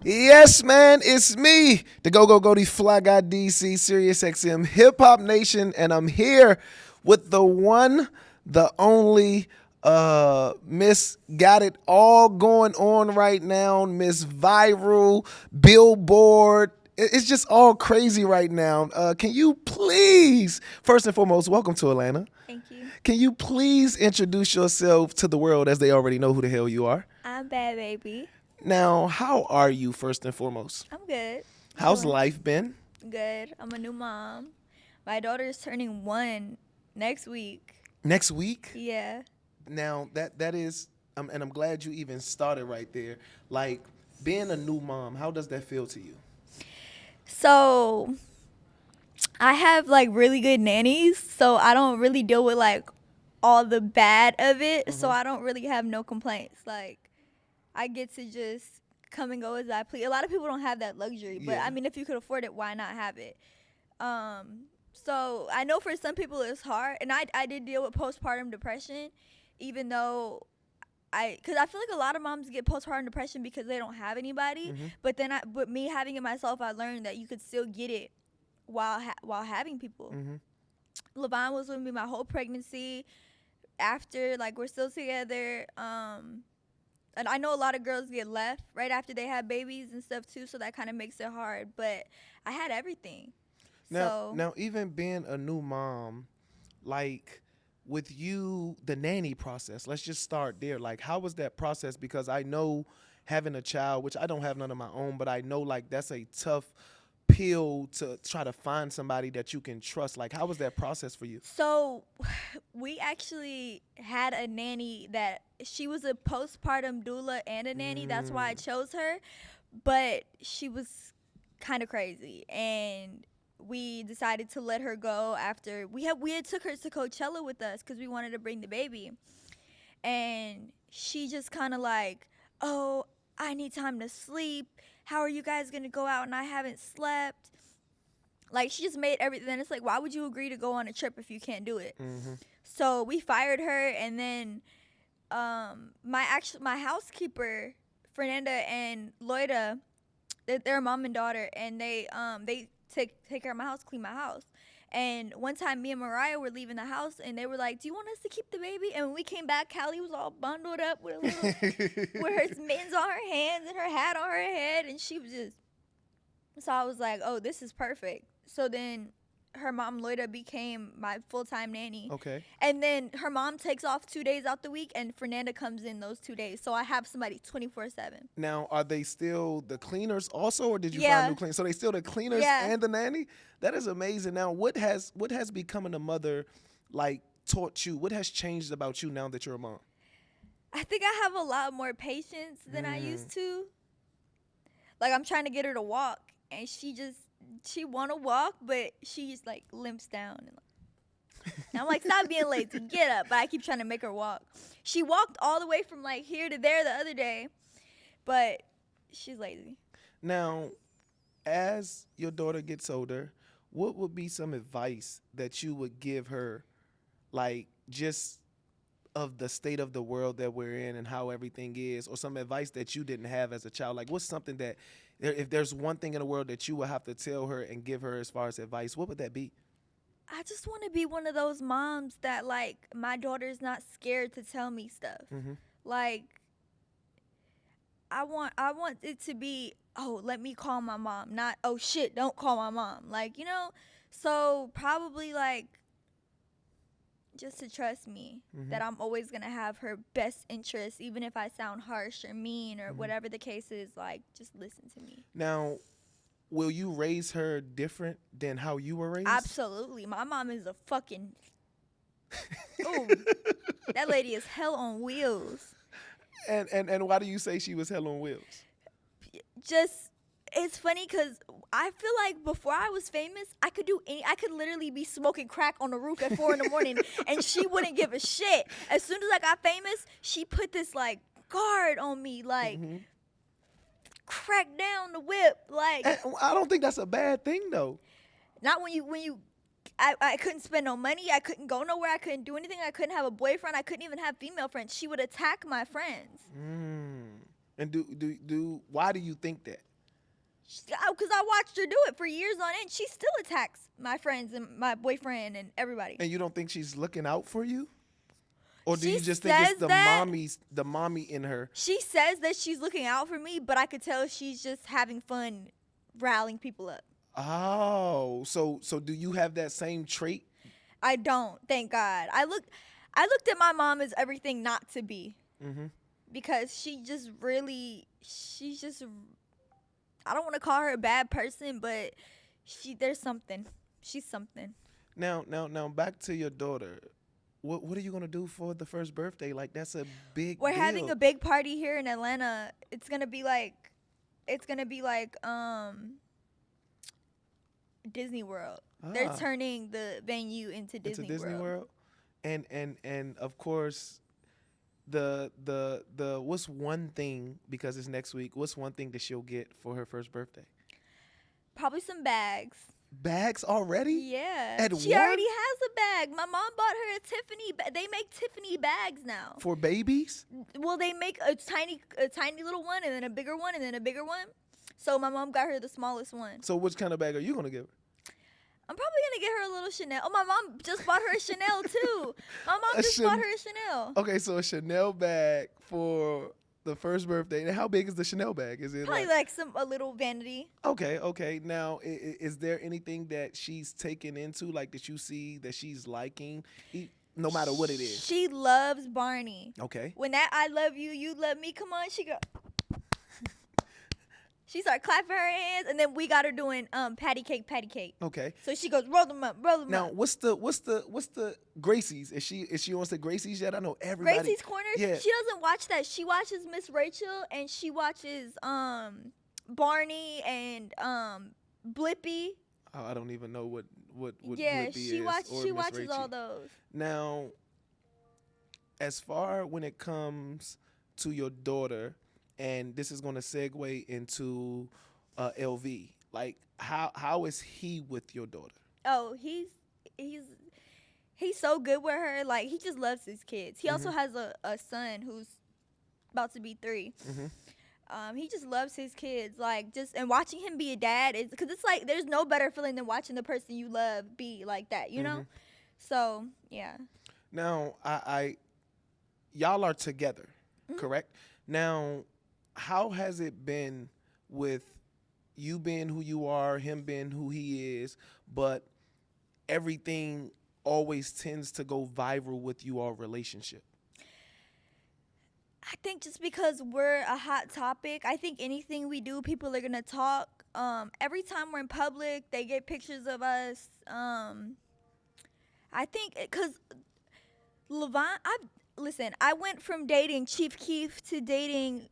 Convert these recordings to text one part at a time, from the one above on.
Yes, man, it's me, the Go Fly Guy DC, Sirius XM Hip Hop Nation, and I'm here with the one, the only, Miss Got It All going on right now, Miss Viral, Billboard. It's just all crazy right now. Can you please, first and foremost, welcome to Atlanta. Thank you. Can you please introduce yourself to the world as they already know who the hell you are? I'm Bad Baby. Now, how are you first and foremost? I'm good. How's Chilling. life been? Good. I'm a new mom. My daughter is turning 1 next week. Next week? Yeah. Now that is, and I'm glad you even started right there. Like being a new mom, how does that feel to you? So I have like really good nannies, so I don't really deal with like all the bad of it. So I don't really have no complaints. Like I get to just come and go as I please. A lot of people don't have that luxury, but Yeah. I mean, if you could afford it, why not have it? So I know for some people it's hard, and I did deal with postpartum depression, even though because I feel like a lot of moms get postpartum depression because they don't have anybody. But but me having it myself, I learned that you could still get it while having people. Levon was with me my whole pregnancy. After, like, we're still together. And I know a lot of girls get left right after they have babies and stuff too, so that kind of makes it hard. But I had everything. Now, even being a new mom, like with you, the nanny process. Let's just start there. Like, how was that process? Because I know having a child, which I don't have none of my own, but I know like that's a tough pill to try to find somebody that you can trust. Like, how was that process for you? So we actually had a nanny that she was a postpartum doula and a nanny. That's why I chose her. But she was kind of crazy, and we decided to let her go after we had took her to Coachella with us because we wanted to bring the baby, and she just kind of like, oh, I need time to sleep. How are you guys gonna go out and I haven't slept? Like, she just made everything. And it's like, why would you agree to go on a trip if you can't do it? So we fired her, and then my housekeeper, Fernanda and Loida, they're a mom and daughter, and they take care of my house, clean my house. And one time, me and Mariah were leaving the house, and they were like, "Do you want us to keep the baby?" And when we came back, Callie was all bundled up with a little, with her mittens on her hands and her hat on her head, and she was just. So I was like, "Oh, this is perfect." So then her mom Loida became my full-time nanny. Okay. And then her mom takes off 2 days out the week, and Fernanda comes in those 2 days. So I have somebody 24/7. Now, are they still the cleaners also, or did you Yeah. find new cleaners? So they still the cleaners Yeah. and the nanny? That is amazing. Now, what has becoming a mother like taught you? What has changed about you now that you're a mom? I think I have a lot more patience than I used to. Like, I'm trying to get her to walk, and she want to walk, but she just like limps down. And I'm like, stop being lazy, get up. But I keep trying to make her walk. She walked all the way from like here to there the other day, but she's lazy. Now, as your daughter gets older, what would be some advice that you would give her, like just of the state of the world that we're in and how everything is, or some advice that you didn't have as a child? Like, what's something that, if there's one thing in the world that you would have to tell her and give her as far as advice, what would that be? I just want to be one of those moms that, like, my daughter's not scared to tell me stuff. Like, I want it to be, oh, let me call my mom, not, oh shit, don't call my mom. Like, so probably like just to trust me that I'm always gonna have her best interest, even if I sound harsh or mean or whatever the case is. Like, just listen to me. Now, will you raise her different than how you were raised? Absolutely. My mom is a fucking ooh, that lady is hell on wheels. And why do you say she was hell on wheels? Just, it's funny because I feel like before I was famous, I could literally be smoking crack on the roof at 4 a.m. and she wouldn't give a shit. As soon as I got famous, she put this like guard on me, like crack down the whip, like. And I don't think that's a bad thing though. Not when you. I couldn't spend no money. I couldn't go nowhere. I couldn't do anything. I couldn't have a boyfriend. I couldn't even have female friends. She would attack my friends. And do why do you think that? Because I watched her do it for years on end. She still attacks my friends and my boyfriend and everybody. And you don't think she's looking out for you? Or do She you just think it's says that. the mommy in her? She says that she's looking out for me, but I could tell she's just having fun rallying people up. Oh, so do you have that same trait? I don't, thank God. I looked at my mom as everything not to be. Mm-hmm. Because she's just, I don't want to call her a bad person, but there's something. She's something. Now, back to your daughter. What are you gonna do for the first birthday? Like, that's a big We're deal. having a big party here in Atlanta. It's gonna be like Disney World. They're turning the venue into Disney World. And of course, the what's one thing, because it's next week, what's one thing that she'll get for her first birthday? Probably some bags. Bags already? Yeah. She already has a bag. My mom bought her a Tiffany they make Tiffany bags now. For babies? Well, they make a tiny little one, and then a bigger one, and then a bigger one. So my mom got her the smallest one. So which kind of bag are you gonna give her? I'm probably gonna get her a little Chanel. Oh, my mom just bought her a Chanel too. My mom just bought her a Chanel. Okay, so a Chanel bag for the first birthday. And how big is the Chanel bag? Is it probably like a little vanity? Okay. Now, is there anything that she's taken into, like, that you see that she's liking, no matter what it is? She loves Barney. Okay. When that "I love you, you love me" come on, she go. She started clapping her hands, and then we got her doing patty cake. Okay. So she goes, roll them up. Now, what's the Gracie's? Is she on the Gracie's yet? I know everybody. Gracie's Corner. Yeah. She doesn't watch that. She watches Miss Rachel, and she watches Barney and Blippi. Oh, I don't even know what yeah, Blippi she is. She watches all those. Now, as far when it comes to your daughter, and this is going to segue into LV. Like, how is he with your daughter? Oh, he's so good with her. Like, he just loves his kids. He also has a son who's about to be 3. Mm-hmm. He just loves his kids. Like, and watching him be a dad is, because it's like there's no better feeling than watching the person you love be like that. You know? So yeah. Now, y'all are together, correct? Now, how has it been with you being who you are, him being who he is, but everything always tends to go viral with you all relationship? I think just because we're a hot topic, I think anything we do, people are gonna talk. Every time we're in public, they get pictures of us. I think because Levon, I went from dating Chief Keef to dating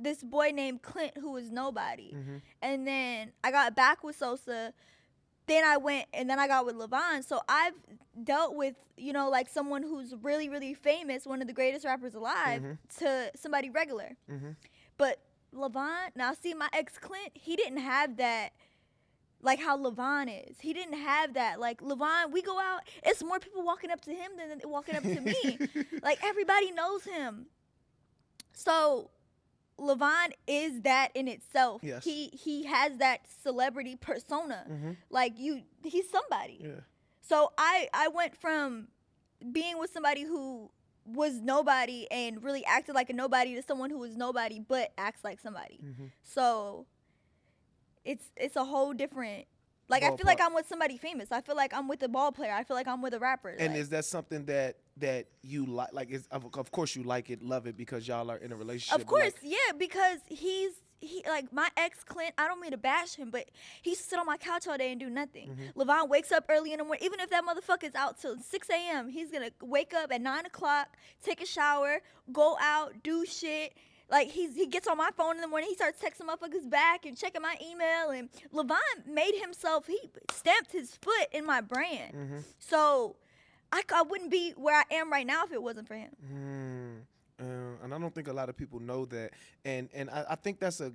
this boy named Clint, who was nobody. And then I got back with Sosa. Then I went, and then I got with Levon. So I've dealt with, like someone who's really, really famous, one of the greatest rappers alive, to somebody regular. But Levon, now see, my ex Clint, he didn't have that, like how Levon is. He didn't have that. Like, Levon, we go out, it's more people walking up to him than walking up to me. Like, everybody knows him. So Levon is that in itself. Yes. He has that celebrity persona. Like, he's somebody. Yeah. So I went from being with somebody who was nobody and really acted like a nobody to someone who was nobody but acts like somebody. So it's a whole different, like, I feel like I'm with somebody famous. I feel like I'm with a ball player. I feel like I'm with a rapper. And like, is that something that you like? Like, of course you like it, love it, because y'all are in a relationship. Of course, yeah, because he like my ex Clint. I don't mean to bash him, but he used to sit on my couch all day and do nothing. Levon wakes up early in the morning, even if that motherfucker's out till 6 a.m. He's gonna wake up at 9 o'clock, take a shower, go out, do shit. Like, he gets on my phone in the morning. He starts texting motherfuckers back and checking my email. And Levon made himself, he stamped his foot in my brand. So I wouldn't be where I am right now if it wasn't for him. And I don't think a lot of people know that. And I think that's a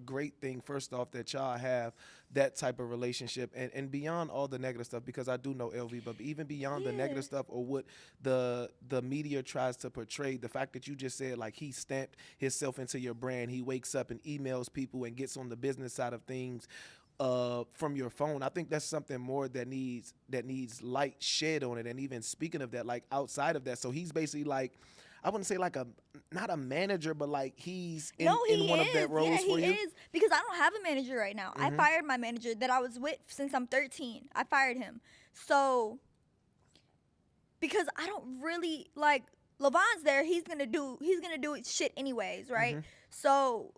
great thing, first off, that y'all have that type of relationship. And beyond all the negative stuff, because I do know LV, but even beyond the negative stuff or what the media tries to portray, the fact that you just said, like, he stamped himself into your brand. He wakes up and emails people and gets on the business side of things from your phone. I think that's something more that needs light shed on it. And even speaking of that, like outside of that, so he's basically like, I wouldn't say like not a manager, but like he's in one of that roles for you. Yeah, he is, because I don't have a manager right now. I fired my manager that I was with since I'm 13. I fired him. So because I don't really like LaVon's there, he's gonna do shit anyways, right? So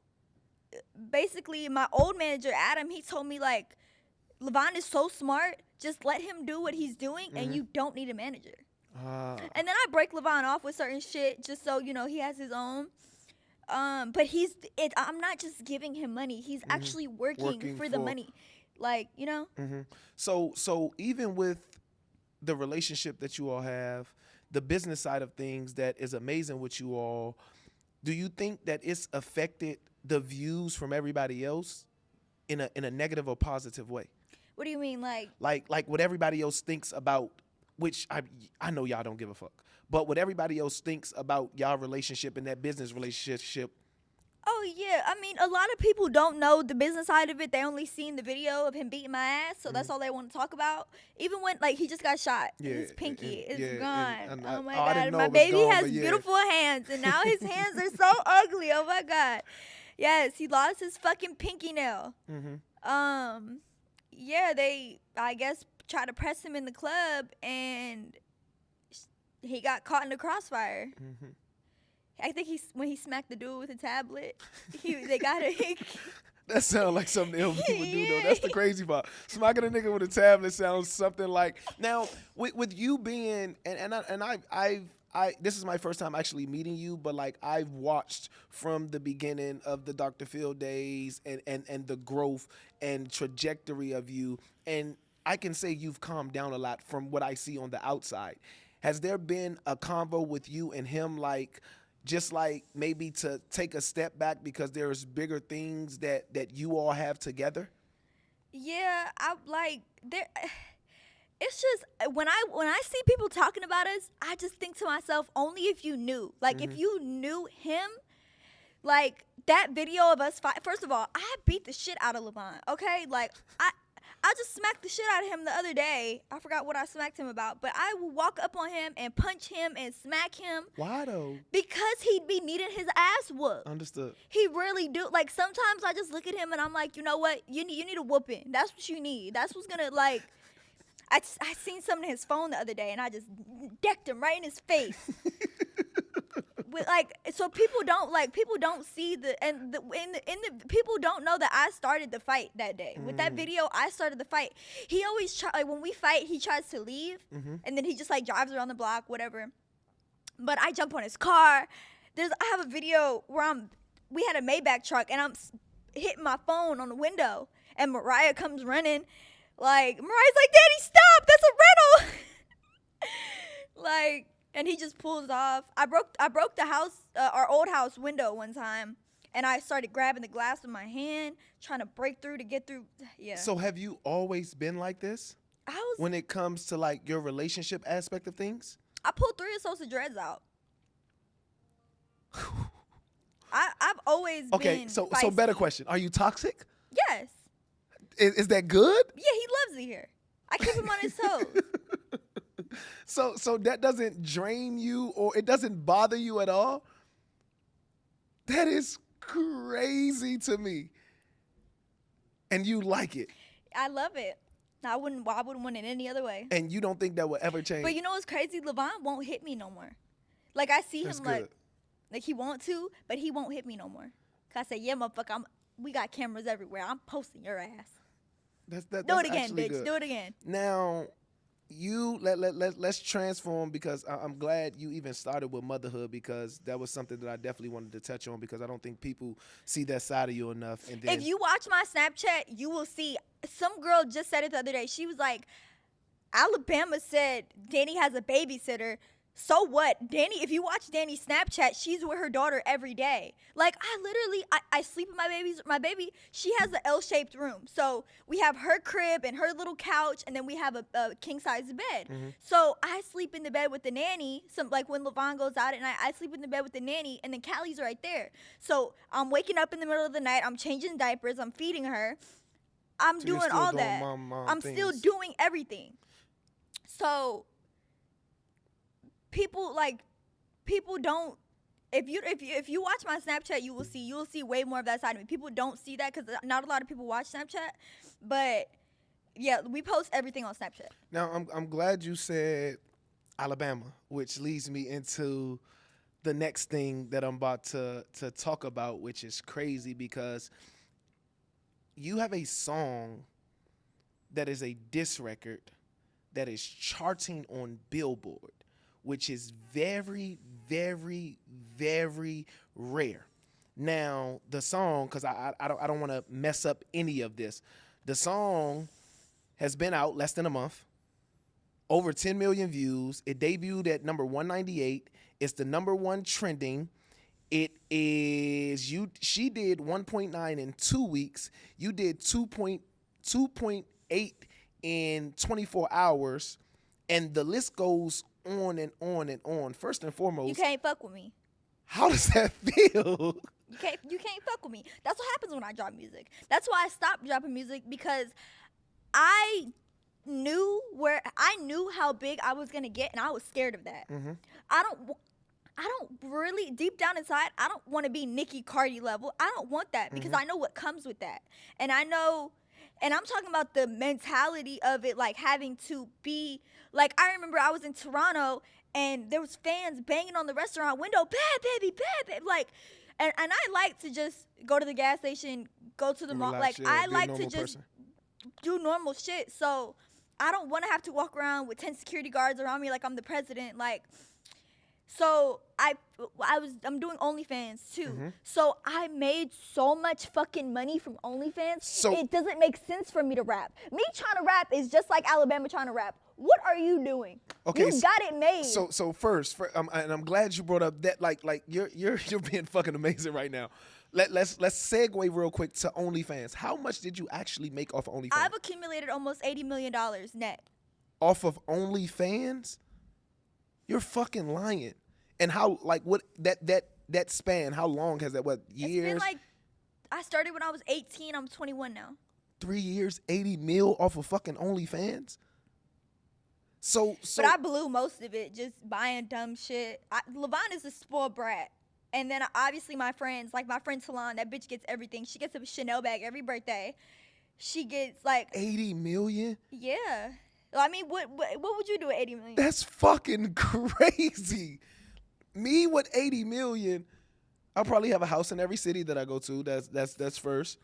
basically my old manager Adam, he told me like, LaVon is so smart, just let him do what he's doing and you don't need a manager. And then I break LaVon off with certain shit just so he has his own. But I'm not just giving him money, he's actually working for the money, like So even with the relationship that you all have, the business side of things that is amazing with you all, do you think that it's affected the views from everybody else in a negative or positive way? What do you mean, like what everybody else thinks about, which I know y'all don't give a fuck, but what everybody else thinks about y'all relationship and that business relationship? Oh yeah, I mean, a lot of people don't know the business side of it. They only seen the video of him beating my ass, so that's all they want to talk about. Even when he just got shot, his pinky is gone. And oh my I god, my baby has beautiful hands, and now his hands are so ugly. Oh my god. Yes, he lost his fucking pinky nail. Yeah, they, I guess, tried to press him in the club, and he got caught in the crossfire. I think when he smacked the dude with a tablet, they got it. That sounds like something else people do, though. That's the crazy part. Smacking a nigga with a tablet sounds something like. Now, with you being, I this is my first time actually meeting you, but like I've watched from the beginning of the Dr. Phil days and the growth and trajectory of you, and I can say you've calmed down a lot from what I see on the outside. Has there been a convo with you and him, like just like maybe to take a step back because there's bigger things that you all have together? Yeah, I like there. It's just when I see people talking about us, I just think to myself, only if you knew. Like if you knew him, like that video of us fight. First of all, I beat the shit out of LaVon. Okay, like I just smacked the shit out of him the other day. I forgot what I smacked him about, but I would walk up on him and punch him and smack him. Why though? Because he'd be needing his ass whooped. Understood. He really do. Like sometimes I just look at him and I'm like, you know what? You need a whooping. That's what you need. That's what's gonna like. I seen something in his phone the other day and I just decked him right in his face. With so people don't see people don't know that I started the fight that day. With that video, I started the fight. He always when we fight, he tries to leave and then he just drives around the block, whatever. But I jump on his car. I have a video where we had a Maybach truck and I'm hitting my phone on the window and Mariah comes running. Mariah's like, "Daddy, stop! That's a rental!" And he just pulls off. I broke the house, our old house window one time, and I started grabbing the glass with my hand, trying to break through to get through. Yeah. So have you always been like this? When it comes to your relationship aspect of things? I pulled 3 of Sosa dreads out. I've always been feisty. So better question. Are you toxic? Yes. Is that good? Yeah, he loves it here. I keep him on his toes. So that doesn't drain you or it doesn't bother you at all? That is crazy to me. And you like it. I love it. I wouldn't want it any other way. And you don't think that will ever change? But you know what's crazy? LaVon won't hit me no more. I see him like he want to, but he won't hit me no more. Cause I say, yeah, motherfucker, we got cameras everywhere. I'm posting your ass. Do it again, bitch. Good. Do it again. Now, let's transform, because I'm glad you even started with motherhood, because that was something that I definitely wanted to touch on, because I don't think people see that side of you enough. And then, if you watch my Snapchat, you will see some girl just said it the other day. She was like, Alabama said Danny has a babysitter. So what? Danny, if you watch Danny's Snapchat, she's with her daughter every day. Like, I sleep in my baby, she has an L-shaped room. So we have her crib and her little couch, and then we have a king-size bed. So I sleep in the bed with the nanny, like when LaVon goes out at night, I sleep in the bed with the nanny, and then Callie's right there. So I'm waking up in the middle of the night, I'm changing diapers, I'm feeding her, I'm So you're doing still all doing that. mom I'm things. still doing everything. So people don't, if you watch my Snapchat, you will see way more of that side of me. People don't see that because not a lot of people watch Snapchat, but yeah, we post everything on Snapchat. Now, I'm glad you said Alabama, which leads me into the next thing that I'm about to talk about, which is crazy because you have a song that is a diss record that is charting on Billboard, which is very, very, very rare. Now, the song, because I don't want to mess up any of this, the song has been out less than a month, over 10 million views. It debuted at number 198. It's the number one trending. It is she did 1.9 in 2 weeks. You did 2.8 in 24 hours, and the list goes on and on and on. First and foremost, You can't fuck with me. how does that feel? You can't fuck with me. That's what happens when I drop music. That's why I stopped dropping music, because I knew how big I was gonna get, and I was scared of that. I don't really, deep down inside, I don't want to be Nicki Cardi level. I don't want that, because I know what comes with that, and I know. And I'm talking about the mentality of it, like having to be, like, I remember I was in Toronto and there was fans banging on the restaurant window, bad baby, like, and I like to just go to the gas station, go to the mall, Relax, like, yeah, I be a like to normal just person. do normal shit. So I don't want to have to walk around with 10 security guards around me like I'm the president, like. So I'm doing OnlyFans too. So I made so much fucking money from OnlyFans. So- it doesn't make sense for me to rap. Me trying to rap is just like Alabama trying to rap. What are you doing? Okay, You got it made. So first, and I'm glad you brought up that. Like you're being fucking amazing right now. Let's segue real quick to OnlyFans. How much did you actually make off of OnlyFans? I've accumulated almost $80 million net. Off of OnlyFans? You're fucking lying. And how, like, what that span? How long has that? What, years? It's been like, I started when I was 18. I'm 21 now. 3 years, 80 mil off of fucking OnlyFans. So But I blew most of it just buying dumb shit. LaVon is a spoiled brat. And then obviously my friends, like my friend Talon, that bitch gets everything. She gets a Chanel bag every birthday. She gets like 80 million. Yeah. I mean, what would you do with 80 million? That's fucking crazy. Me with 80 million, I'll probably have a house in every city that I go to. That's first.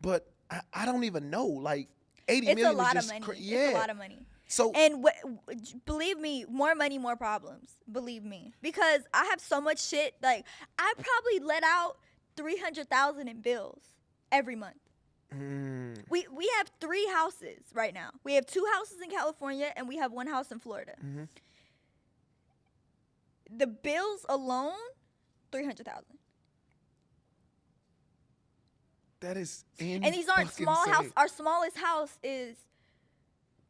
But I don't even know. Like 80 It's million a lot is of just money. yeah. It's a lot of money. So And believe me, more money, more problems. Believe me, because I have so much shit. Like I probably let out 300,000 in bills every month. We have 3 houses right now. We have 2 houses in California and we have 1 house in Florida. The bills alone, 300,000. that is And these aren't small house. Our smallest house is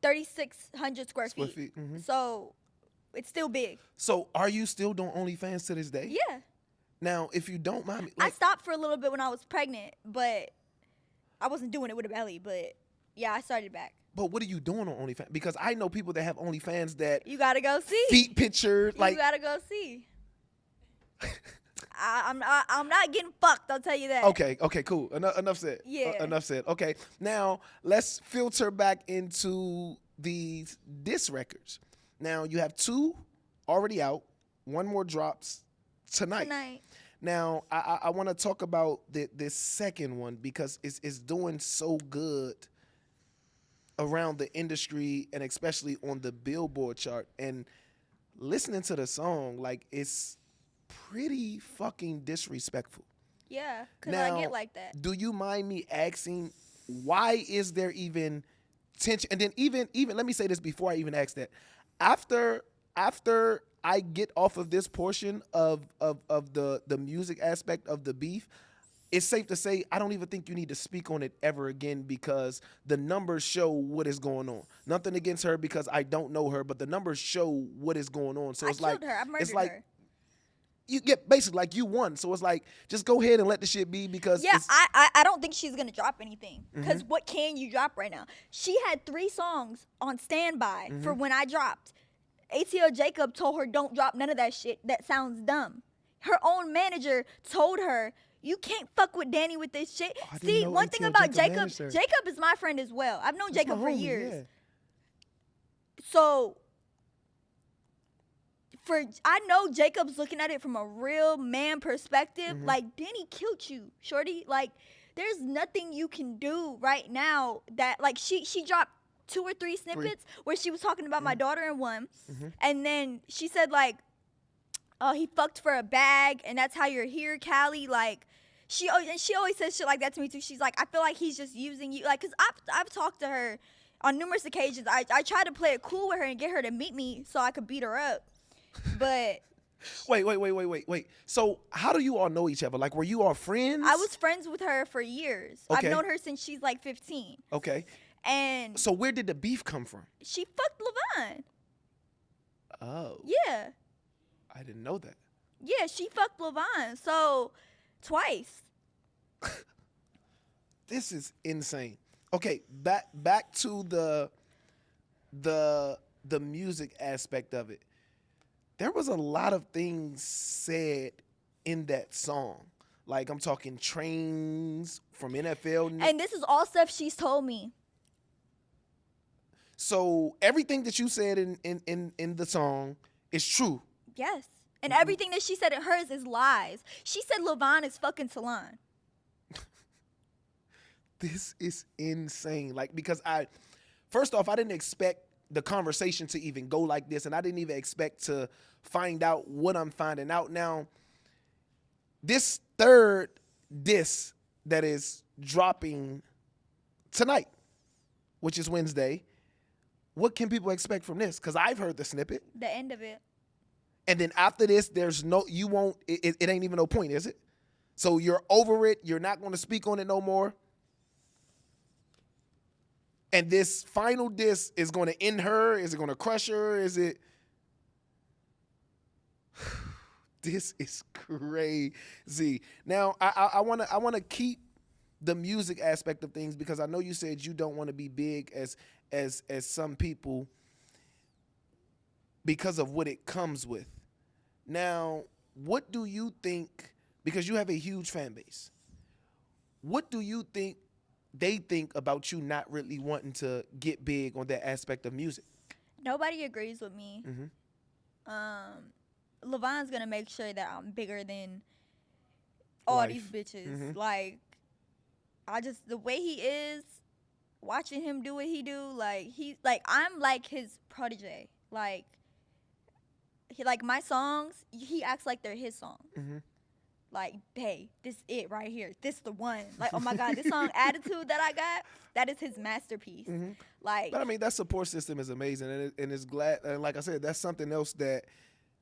3,600 square feet. So it's still big. So are you still doing OnlyFans to this day? Yeah. Now, if you don't mind me, I like, stopped for a little bit when I was pregnant, but I wasn't doing it with a belly. But yeah, I started back. but what are you doing on OnlyFans? Because I know people that have OnlyFans that You gotta go see. feet pictured, like you gotta go see. I'm not getting fucked. I'll tell you that. Okay, cool. Enough said. Yeah. Enough said. Okay, now let's filter back into these diss records. Now you have 2 already out. 1 more drops tonight. Now I want to talk about this second one because it's doing so good around the industry and especially on the Billboard chart. And listening to the song, like, it's pretty fucking disrespectful. Yeah, because Now, I get like that. do you mind me asking, why is there even tension? And then even let me say this before I even ask that. After I get off of this portion of the music aspect of the beef, it's safe to say I don't even think you need to speak on it ever again because the numbers show what is going on. Nothing against her because I don't know her, but the numbers show what is going on. So I it's killed like her. I murdered it's like her. you get basically like you won. So it's like just go ahead and let the shit be because Yeah, it's, I don't think she's gonna drop anything. Because what can you drop right now? She had 3 songs on standby for when I dropped. ATL Jacob told her don't drop none of that shit. That sounds dumb. Her own manager told her you can't fuck with Danny with this shit. I didn't See, know one thing ATL about Jacob Jacob, managed her. Jacob is my friend as well. I've known That's Jacob my for homie, years. yeah. So I know Jacob's looking at it from a real man perspective. Like, Danny killed you, shorty. Like, there's nothing you can do right now that, like, she dropped 2 or 3 snippets where she was talking about my daughter in one, and then she said like, "Oh, he fucked for a bag, and that's how you're here, Callie." Like, she always says shit like that to me too. She's like, "I feel like he's just using you." Like, cause I've talked to her on numerous occasions. I tried to play it cool with her and get her to meet me so I could beat her up, but. Wait. So how do you all know each other? Like, were you all friends? I was friends with her for years. Okay. I've known her since she's like 15. Okay. And So where did the beef come from? she fucked Levine. Oh. Yeah. I didn't know that. Yeah, she fucked Levine. So, twice. This is insane. Okay, back to the music aspect of it. There was a lot of things said in that song. Like, I'm talking trains from NFL. And this is all stuff she's told me. So everything that you said in the song is true. Yes. And everything that she said in hers is lies. She said Levine is fucking Talon. This is insane. Like, because first off, I didn't expect the conversation to even go like this, and I didn't even expect to find out what I'm finding out now. This third diss that is dropping tonight, which is Wednesday, what can people expect from this? Because I've heard the snippet. The end of it. And then after this, it ain't even no point, is it? So you're over it. You're not going to speak on it no more. And this final diss is going to end her. Is it going to crush her? Is it? This is crazy. Now, I want to keep the music aspect of things because I know you said you don't want to be big as some people because of what it comes with. Now, what do you think, because you have a huge fan base, what do you think they think about you not really wanting to get big on that aspect of music? Nobody agrees with me. Levine's gonna make sure that I'm bigger than all Life. these bitches. Like, the way he is, watching him do what he do, I'm like his protege. Like, my songs, he acts like they're his songs. Like, hey, this it right here. This the one. Like, oh my God, this song Attitude that I got, that is his masterpiece. Like, But I mean, that support system is amazing, and it's glad. And like I said, that's something else that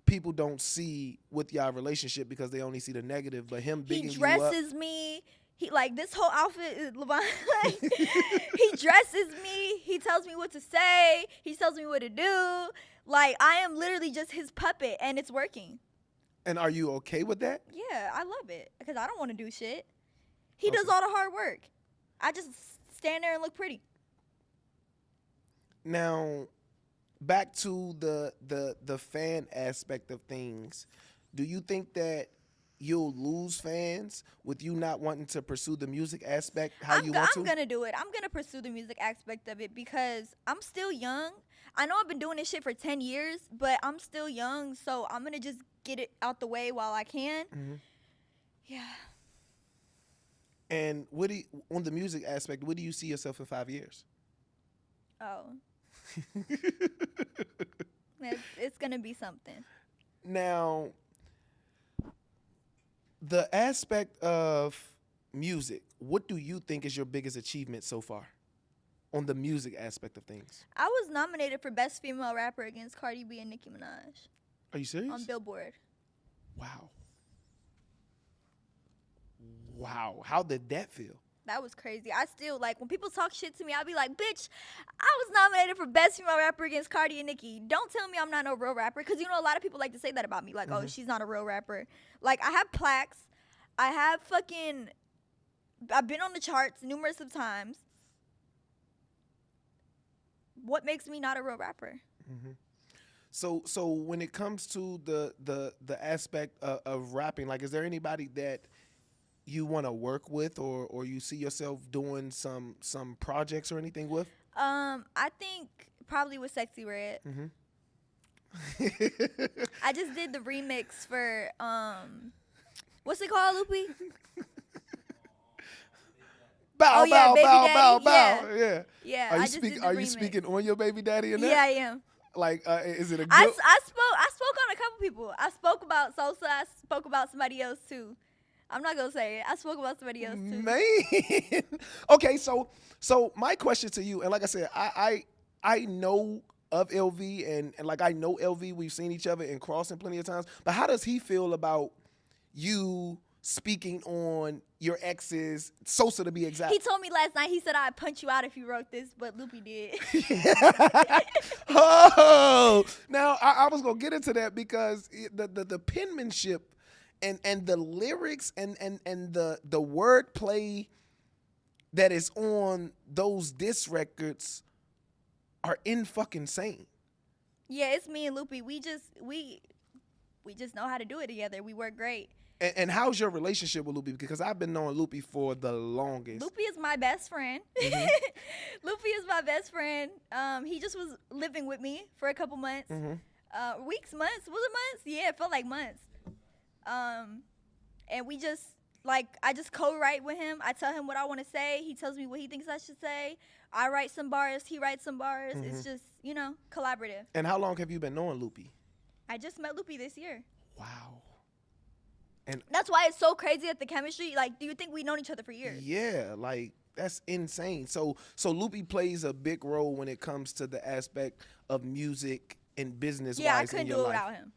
people don't see with y'all relationship because they only see the negative. But him bigging he you up, dresses me. He, like, this whole outfit is Levine. Like, he dresses me. He tells me what to say. He tells me what to do. Like, I am literally just his puppet, and it's working. And are you okay with that? Yeah, I love it because I don't want to do shit. He does all the hard work. I just stand there and look pretty. Now, back to the fan aspect of things. Do you think that you'll lose fans with you not wanting to pursue the music aspect you want to? I'm gonna do it. I'm gonna pursue the music aspect of it because I'm still young. I know I've been doing this shit for 10 years, but I'm still young, so I'm gonna just get it out the way while I can. Yeah. And on the music aspect, where do you see yourself in 5 years? Oh. It's gonna be something. Now, the aspect of music, what do you think is your biggest achievement so far on the music aspect of things? I was nominated for Best Female Rapper against Cardi B and Nicki Minaj. Are you serious? on Billboard. Wow. Wow. How did that feel? That was crazy. I still, like, when people talk shit to me, I'll be like, bitch, I was nominated for Best Female Rapper against Cardi and Nicki. Don't tell me I'm not no real rapper. Because, you know, a lot of people like to say that about me. Like, oh, she's not a real rapper. Like, I have plaques. I have I've been on the charts numerous of times. What makes me not a real rapper? So when it comes to the aspect of rapping, like, is there anybody that you want to work with, or you see yourself doing some projects or anything with? I think probably with Sexy Red. I just did the remix for what's it called, Loopy? Bow, Oh, yeah, bow, Baby bow, Daddy, bow, bow. yeah. Yeah. Yeah, Are you I just did the Are you remix. speaking on your baby daddy and that? Yeah, I am. Like, is it a good? I spoke on a couple people. I spoke about Sosa. I spoke about somebody else too. I'm not gonna say it. I spoke about somebody else too. Man. Okay, so my question to you, and like I said, I know of LV, and like I know LV. We've seen each other in Crossing plenty of times. But how does he feel about you speaking on your ex's, Sosa to be exact? He told me last night. He said I'd punch you out if you wrote this, but Loopy did. Oh, now I was gonna get into that because the penmanship and the lyrics and the wordplay that is on those diss records are in fucking insane. Yeah, it's me and Loopy. We just know how to do it together. We work great. And how's your relationship with Loopy? Because I've been knowing Loopy for the longest. Loopy is my best friend. Loopy is my best friend. He just was living with me for a couple months. Weeks, months. Was it months? Yeah, it felt like months. And we just, like, I just co-write with him. I tell him what I want to say. He tells me what he thinks I should say. I write some bars. He writes some bars. It's just, you know, collaborative. And how long have you been knowing Loopy? I just met Loopy this year. Wow. And that's why it's so crazy at the chemistry. Like, do you think we've known each other for years? Yeah, like, that's insane. So Loopy plays a big role when it comes to the aspect of music and business. Yeah, I couldn't do it without him.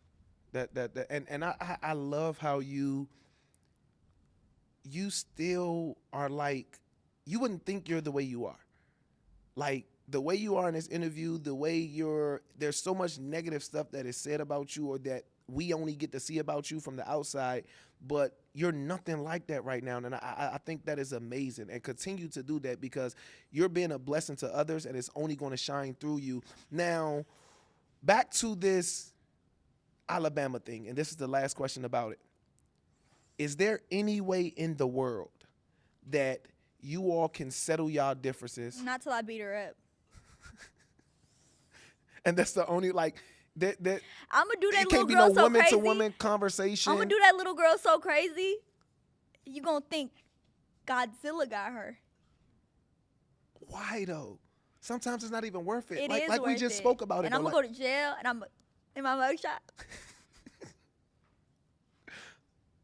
And I love how you still are like, you wouldn't think you're the way you are. Like, the way you are in this interview, the way there's so much negative stuff that is said about you, or that we only get to see about you from the outside, but you're nothing like that right now. And I think that is amazing, and continue to do that, because you're being a blessing to others, and it's only going to shine through you. Now, back to this Alabama thing, and this is the last question about it. Is there any way in the world that you all can settle y'all differences? Not till I beat her up. And that's the only, like, that I'm gonna do that it little can't be girl no so woman crazy. to woman conversation. I'm gonna do that little girl so crazy. You gonna think Godzilla got her. Why though? Sometimes it's not even worth it. It like is like we worth just it. spoke about it. And I'm gonna go to jail, and I'm in my mugshot.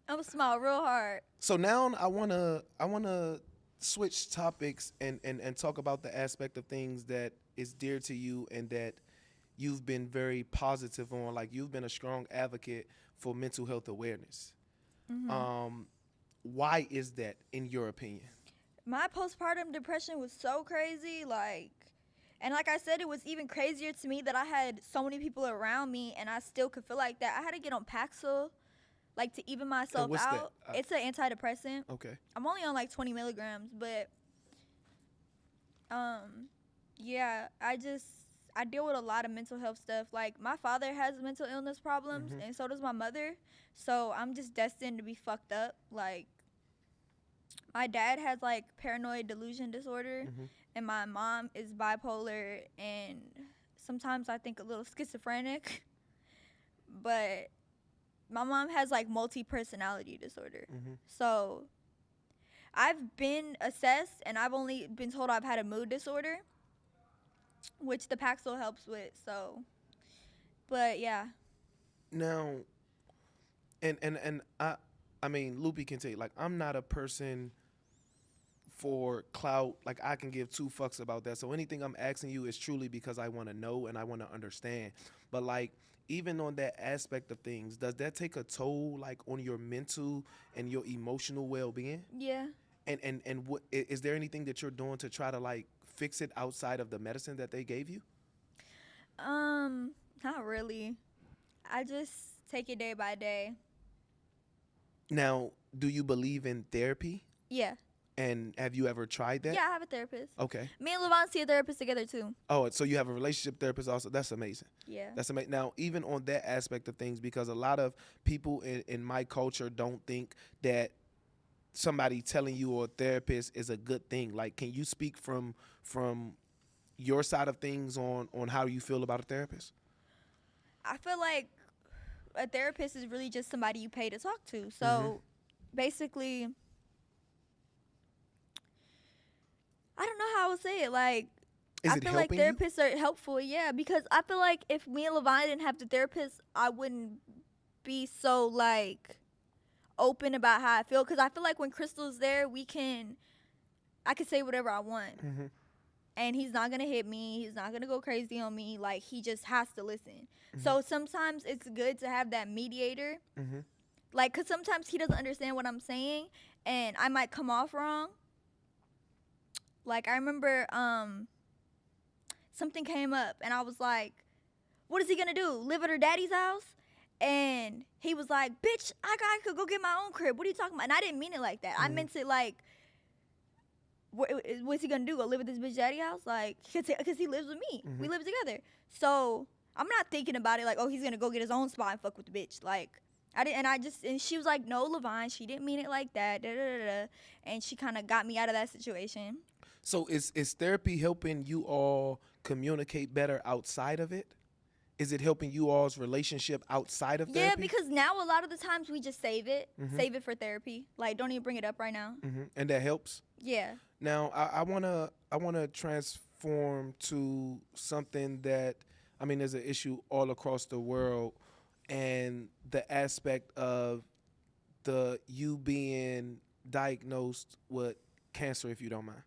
I'm gonna smile real hard. So now I wanna switch topics and talk about the aspect of things that is dear to you and that you've been very positive on. Like, you've been a strong advocate for mental health awareness. Why is that, in your opinion? My postpartum depression was so crazy, and like I said, it was even crazier to me that I had so many people around me and I still could feel like that. I had to get on Paxil, like, to even myself what's out. that? It's an antidepressant. Okay. I'm only on like 20 milligrams, but yeah, I deal with a lot of mental health stuff. Like, my father has mental illness problems, and so does my mother. So I'm just destined to be fucked up. Like, my dad has, like, paranoid delusion disorder, and my mom is bipolar, and sometimes I think a little schizophrenic. But my mom has, like, multi-personality disorder. So I've been assessed, and I've only been told I've had a mood disorder, which the Paxil helps with. So, but yeah. Now, and I mean, Loopy can tell you, like, I'm not a person for clout, like I can give two fucks about that. So anything I'm asking you is truly because I want to know and I want to understand. But like even on that aspect of things, does that take a toll like on your mental and your emotional well-being? Yeah. And what is there anything that you're doing to try to like fix it outside of the medicine that they gave you? Not really. I just take it day by day. Now, do you believe in therapy? Yeah. And have you ever tried that? Yeah, I have a therapist. Okay. Me and Levon see a therapist together too. Oh, so you have a relationship therapist also. That's amazing. Yeah. That's amazing. Now, even on that aspect of things, because a lot of people in my culture don't think that somebody telling you or a therapist is a good thing. Like, can you speak from your side of things on how you feel about a therapist? I feel like a therapist is really just somebody you pay to talk to. So basically, I don't know how I would say it. Like, Is I it feel like helping you? therapists are helpful, yeah, because I feel like if me and Levon didn't have the therapist, I wouldn't be so like open about how I feel. Because I feel like when Crystal's there, I can say whatever I want, and he's not gonna hit me. He's not gonna go crazy on me. Like he just has to listen. So sometimes it's good to have that mediator, like, cause sometimes he doesn't understand what I'm saying, and I might come off wrong. Like I remember, something came up, and I was like, "What is he gonna do? Live at her daddy's house?" And he was like, "Bitch, I could go get my own crib. What are you talking about?" And I didn't mean it like that. I meant it like, what's he gonna do? Go live at this bitch daddy house? Like, cause he lives with me. We live together. So I'm not thinking about it like, oh, he's gonna go get his own spot and fuck with the bitch. Like, I didn't. And she was like, no, Levine, she didn't mean it like that. Da, da, da, da. And she kind of got me out of that situation. So is therapy helping you all communicate better outside of it? Is it helping you all's relationship outside of therapy? Yeah, because now a lot of the times we just save it for therapy. Like, don't even bring it up right now. And that helps. Yeah. Now I wanna transform to something that I mean there's an issue all across the world, and the aspect of you being diagnosed with cancer, if you don't mind.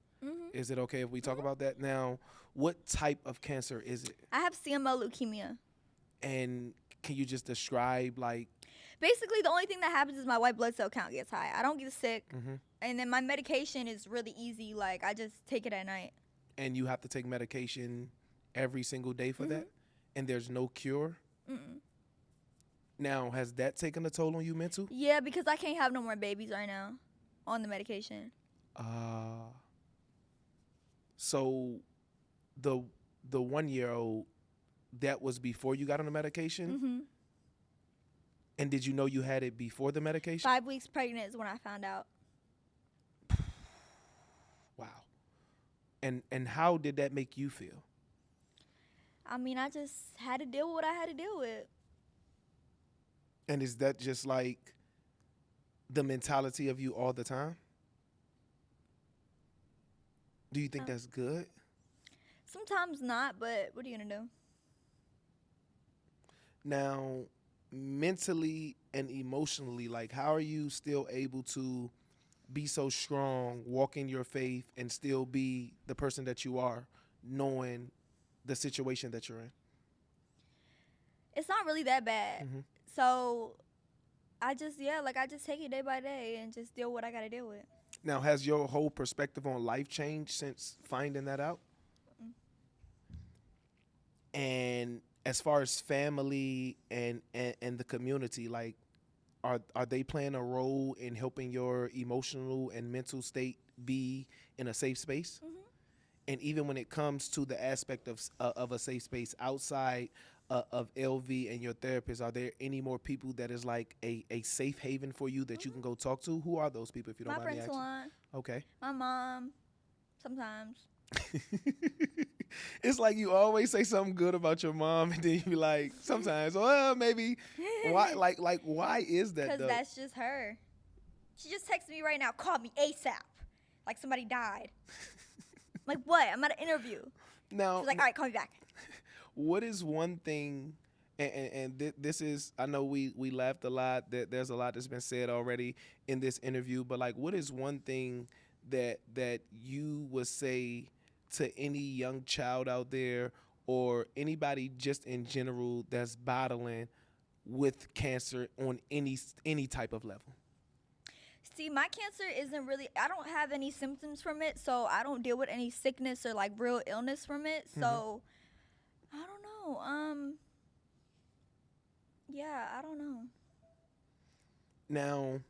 Is it okay if we talk about that? Now, what type of cancer is it? I have CML leukemia. And can you just describe like Basically, the only thing that happens is my white blood cell count gets high. I don't get sick. And then my medication is really easy. Like, I just take it at night. and you have to take medication every single day for that? And there's no cure? Now, has that taken a toll on you mental? Yeah, because I can't have no more babies right now on the medication. So the 1-year-old, that was before you got on the medication? And did you know you had it before the medication? 5 weeks pregnant is when I found out. Wow. And how did that make you feel? I mean, I just had to deal with what I had to deal with. And is that just like the mentality of you all the time? Do you think that's good? Sometimes not, but what are you going to do? Now, mentally and emotionally, like how are you still able to be so strong, walk in your faith, and still be the person that you are, knowing the situation that you're in? It's not really that bad. So I just take it day by day and just deal with what I got to deal with. Now, has your whole perspective on life changed since finding that out? And as far as family and the community, like, are they playing a role in helping your emotional and mental state be in a safe space? And even when it comes to the aspect of a safe space outside of LV and your therapist, are there any more people that is like a safe haven for you that you can go talk to? Who are those people, if you don't My mind me friend asking? Salon, Okay. my mom, sometimes. It's like you always say something good about your mom, and then you be like, sometimes, well, maybe. Why? Like, why is that? Because though? that's just her. She just texted me right now. Call me ASAP. Like somebody died. Like what? I'm at an interview. Now, She's like, all right, call me back. what is one thing? And this is, I know we laughed a lot. There's a lot that's been said already in this interview, but like, what is one thing that you would say to any young child out there or anybody just in general that's battling with cancer on any type of level? See, my cancer isn't really, I don't have any symptoms from it, so I don't deal with any sickness or like real illness from it. So I don't know. Yeah, I don't know. Now,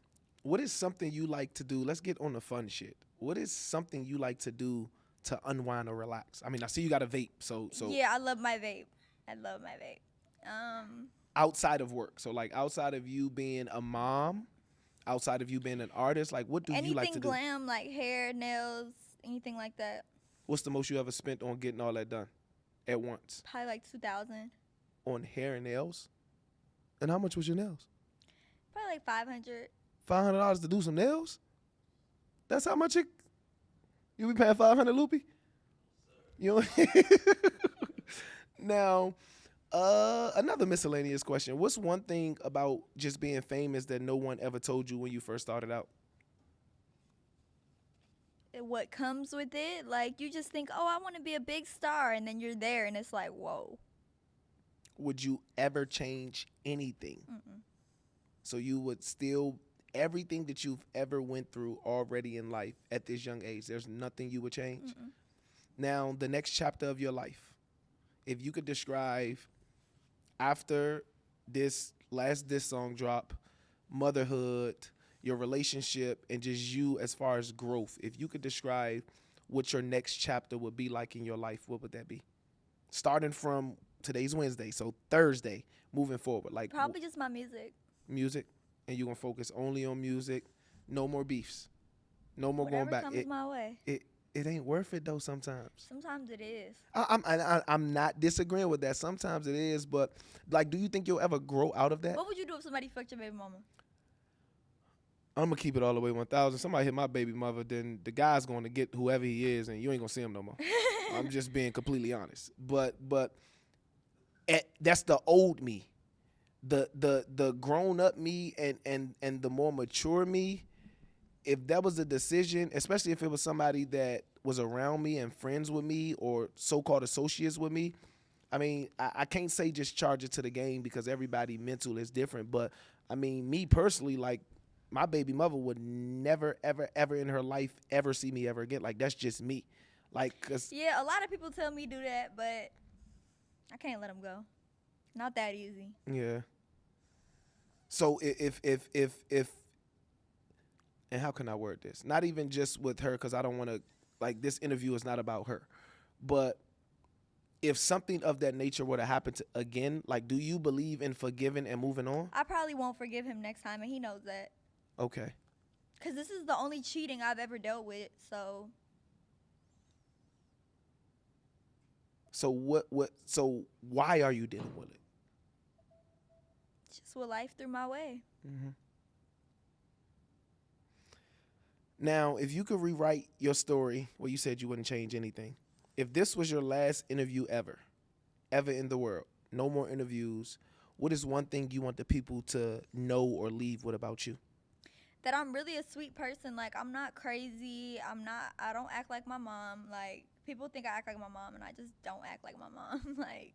what is something you like to do? Let's get on the fun shit. What is something you like to do to unwind or relax? I mean, I see you got a vape, so Yeah, I love my vape. I love my vape. outside of work. So like outside of you being a mom, outside of you being an artist, like what do you like to Anything do? glam, like hair, nails, anything like that. What's the most you ever spent on getting all that done at once? Probably like 2,000. On hair and nails? And how much was your nails? Probably like 500. $500 to do some nails? That's how much you be paying 500, Loopy? You know? Now, another miscellaneous question. What's one thing about just being famous that no one ever told you when you first started out? What comes with it, like you just think, oh, I want to be a big star, and then you're there, and it's like, whoa. Would you ever change anything? So you would still, everything that you've ever went through already in life at this young age, there's nothing you would change? Now, the next chapter of your life, if you could describe after this song drop, motherhood, your relationship, and just you as far as growth, if you could describe what your next chapter would be like in your life, what would that be? Starting from today's Wednesday, so Thursday, moving forward. Like Probably just my music. music, and you're going to focus only on music, no more beefs, no more Whatever going back. comes my way. It ain't worth it though sometimes. Sometimes it is. I'm not disagreeing with that. Sometimes it is, but like, do you think you'll ever grow out of that? What would you do if somebody fucked your baby mama? I'm gonna keep it all the way 1,000. Somebody hit my baby mother, then the guy's going to get whoever he is, and you ain't gonna see him no more. I'm just being completely honest. But that's the old me, the grown up me, and the more mature me. If that was a decision, especially if it was somebody that was around me and friends with me or so-called associates with me, I mean, I can't say just charge it to the game because everybody mental is different. But I mean, me personally, like my baby mother would never, ever, ever in her life ever see me ever again. Like that's just me. Like, cause Yeah, a lot of people tell me do that, but I can't let them go. Not that easy. yeah. So if and how can I word this? Not even just with her, because I don't want to, like, this interview is not about her. But if something of that nature were to happen again, like, do you believe in forgiving and moving on? I probably won't forgive him next time, and he knows that. Okay. Because this is the only cheating I've ever dealt with, so. So why are you dealing with it? Just what life threw my way. Mm-hmm. Now, if you could rewrite your story, well, you said you wouldn't change anything. If this was your last interview ever in the world, no more interviews, what is one thing you want the people to know or leave with about you? That I'm really a sweet person. Like, I'm not crazy. I don't act like my mom. Like, people think I act like my mom, and I just don't act like my mom. Like,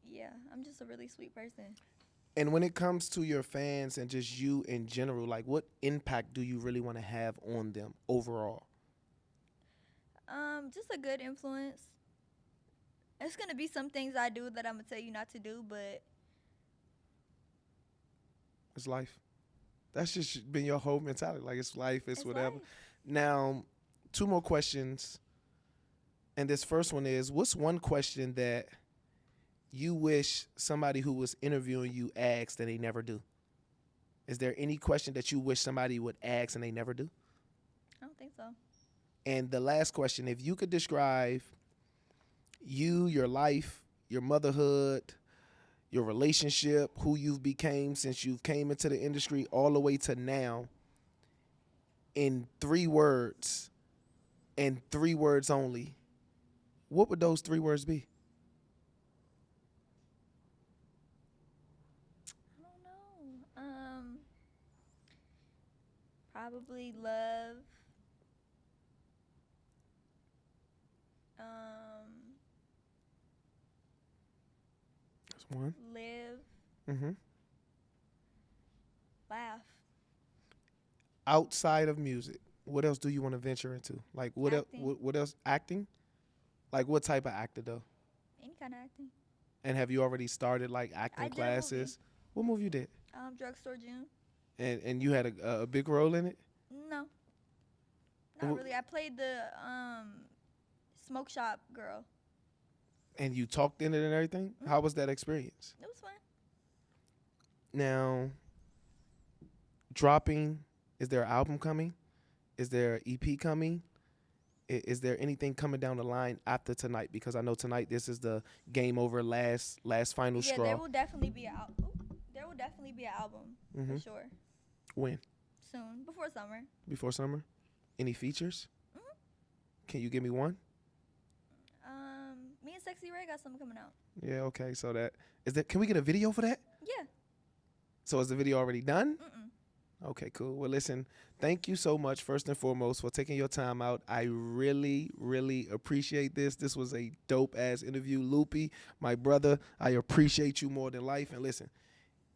yeah, I'm just a really sweet person. And when it comes to your fans and just you in general, like what impact do you really want to have on them overall? Just a good influence. There's gonna be some things I do that I'm gonna tell you not to do, but It's life. That's just been your whole mentality. Like it's life, it's whatever. life. Now, 2 more questions. And this first one is, what's one question that you wish somebody who was interviewing you asked and they never do? Is there any question that you wish somebody would ask and they never do? I don't think so. And the last question, if you could describe you, your life, your motherhood, your relationship, who you've became since you've came into the industry all the way to now in 3 words and 3 words only, what would those 3 words be? I don't know. Probably love. That's one. Live. Mm-hmm. Laugh. Outside of music, what else do you want to venture into? Like what else? Acting. What else? Acting? Like what type of actor though? Any kind of acting. And have you already started like acting I did a movie. classes? What movie you did? Drugstore June. And you had a big role in it? No, not really. I played the smoke shop girl. And you talked in it and everything? Mm-hmm. How was that experience? It was fun. Now, dropping, is there an album coming? Is there an EP coming? Is there anything coming down the line after tonight? Because I know tonight this is the game over last final straw. There will definitely be an album. There will definitely be an album for sure. When? Soon, before summer. Before summer? Any features? Mm-hmm. Can you give me one? Me and Sexy Ray got something coming out. Yeah, okay. So that is that. Can we get a video for that? Yeah. So is the video already done? Mm-mm. Okay, cool. Well, listen, thank you so much, first and foremost, for taking your time out. I really, really appreciate this. This was a dope-ass interview. Loopy, my brother, I appreciate you more than life. And listen,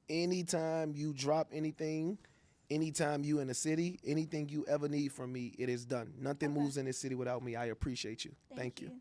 anytime you drop anything, anytime you in the city, anything you ever need from me, it is done. Nothing moves in this city without me. I appreciate you. Thank you.